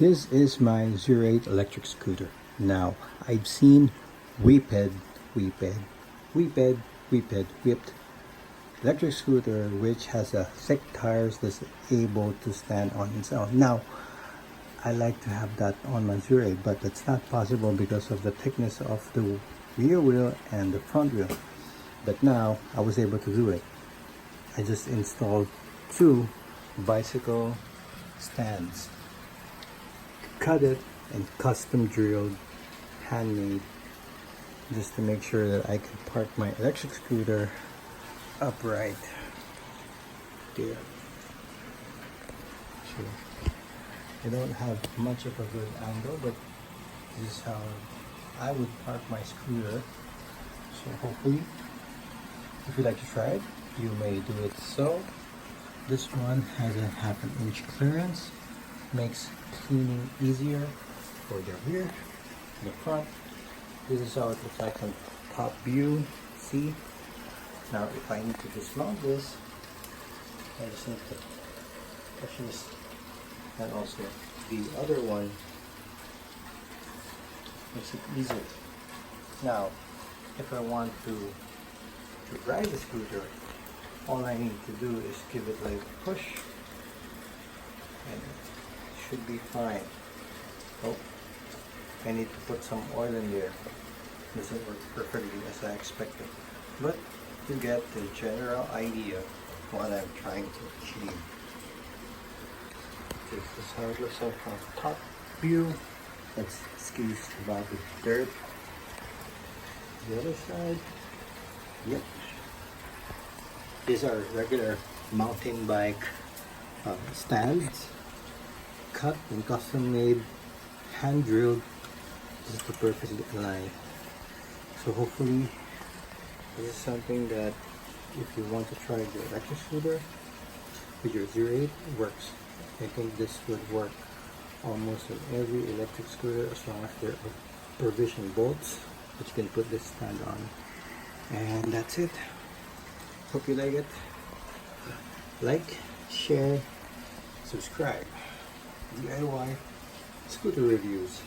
This is my Zero8 electric scooter. Now, I've seen whipped electric scooter which has a thick tires that's able to stand on its own. Now, I like to have that on my Zero8, but it's not possible because of the thickness of the rear wheel and the front wheel. But now, I was able to do it. I just installed two bicycle stands, cut it and custom drilled, handmade, just to make sure that I can park my electric scooter upright there. So I don't have much of a good angle, but this is how I would park my scooter. So hopefully, if you'd like to try it, you may do it. So this one has a ½ inch clearance, makes cleaning easier for the rear and the front. This is how it looks like on top view. See? Now if I need to dismount this, I just need to push this, and also the other one makes it easier. Now if I want to ride the scooter, all I need to do is give it like a push and it should be fine. Oh, I need to put some oil in there. Doesn't work perfectly as I expected, but you get the general idea of what I'm trying to achieve. This is how it looks like from top view. Let's excuse about the dirt. The other side, yep. These are regular mountain bike stands, cut and custom made, hand drilled, just to perfectly align. So hopefully this is something that if you want to try the electric scooter with your Zero8, it works. I think this would work almost on every electric scooter as long as there are provision bolts that you can put this stand on. And that's it. Hope you like it. Like, share, subscribe. DIY scooter reviews.